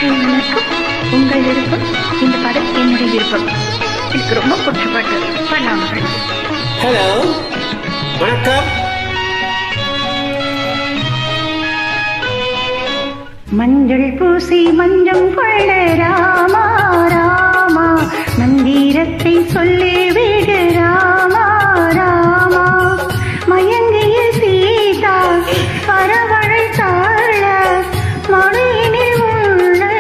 வணக்கம். உங்கள் விருப்பம். இந்த படம் என்னுடைய விருப்பம். எனக்கு ரொம்ப பிடிச்ச பாட்டு பண்ணாமல். ஹலோ, வணக்கம். மஞ்சள் பூசி மஞ்சம் கொள்ள ராமா ராமா, மந்திரத்தை சொல்லி விடு ராமா ராமா. மயங்கிய சீதா பரவழை தாழ, மழையினில் உள்ளே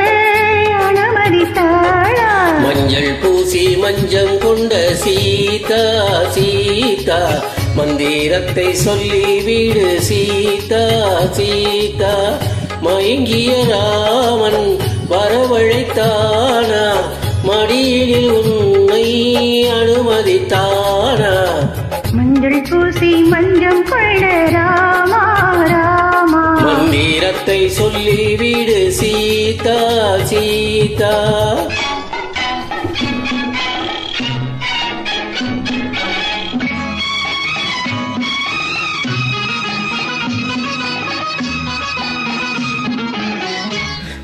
அனுமதித்தாள. மஞ்சள் பூசி மஞ்சம் கொண்ட சீதா சீதா, மந்திரத்தை சொல்லி விடு சீதா சீதா. மயங்கிய ராமன் வரவழைத்தானா, மடியினில் உன்னை அனுமதித்தானா. மஞ்சள் பூசி மஞ்சம் கொள்ள ராமா ராமா, மந்திரத்தை சொல்லி விடு சீதா சீதா.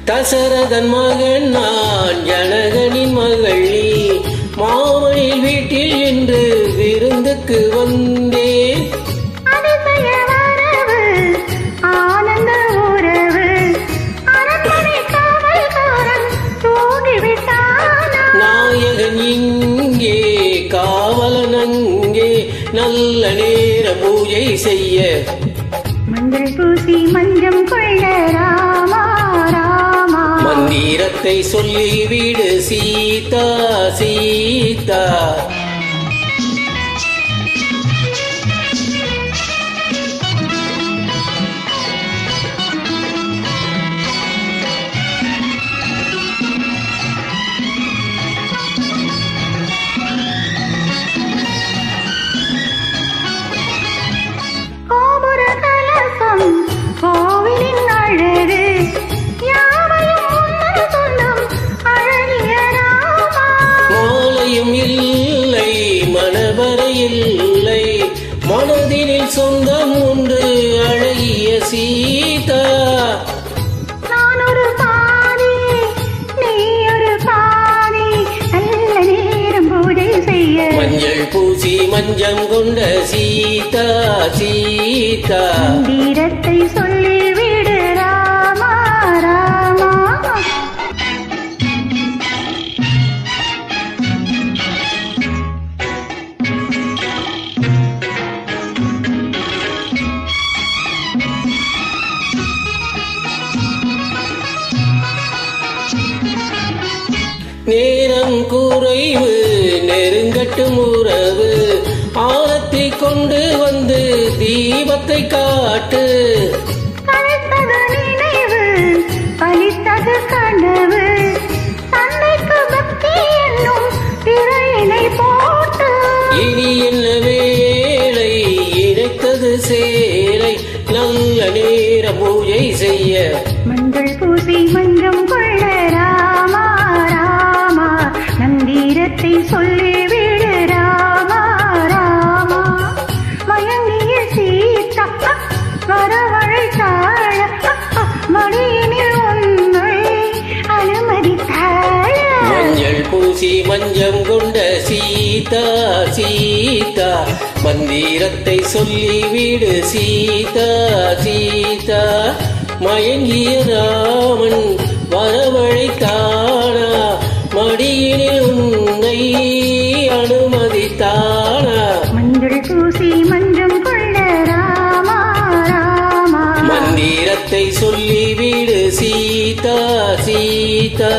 தசரதன் மகன் நான், ஜனகனின் மகள் நீ. மாமனின் வீட்டில் இன்று விருந்துக்கு வந்தேன். ஆனந்த உறவு அரண்மனை காவல்காரன் தூங்கிவிட்டான். நாயகன் இங்கே, காவலன் அங்கே, நல்ல நேர பூஜை செய்ய. மஞ்சள் பூசி மஞ்சம் கொள்ள ராமா ராமா, மந்திரத்தை சொல்லி விடு சீதா சீதா. கோபுர கலசம் கோவிலின் அழகு, யாவையும் உன்னல் சொந்தம் அழகிய ராமா. மாலையும் இல்லை, மணவரை இல்லை, மனதினில் சொந்தம் உண்டு அழகிய சீதா. நான் ஒரு பாதி, நீ ஒரு பாதி, நல்ல நேரம் பூஜை செய்ய. மஞ்சள் பூசி மஞ்சம் கொண்ட சீதா சீதா. மந்திரத்தை சொல்லி விடு ராமா ராமா. நேரம் குறைவு, நெருங்கட்டும் உறவு. ஆரத்தி கொண்டு வந்து தீபத்தை காட்டு. கழித்தது நினைவு, பலித்தது கனவு, தந்தைக்கு பக்தி என்னும் திரையினை போட்டு. இனி என்ன வேலை, இணைத்தது சேலை, நல்ல நேர பூஜை செய்ய. மஞ்சள் பூசி மஞ்சம் கொள்ள ராமா ராமா, மந்திரத்தை சொல்லி விடு ராமா ராமா. மயங்கிய சீதா வரவழை தாழ, மடியினில் உன்னை அனுமதித்தாள. மஞ்சள் பூசி மஞ்சம் கொண்ட சீதா சீதா, மந்திரத்தை சொல்லி விடு சீதா சீதா. மயங்கிய ராமன் வரவழைத்தானா, மடியினில் உன்னை அனுமதித்தானா. மஞ்சள் பூசி மஞ்சம் கொள்ள ராமா ராமா, மந்திரத்தை சொல்லி விடு சீதா சீதா.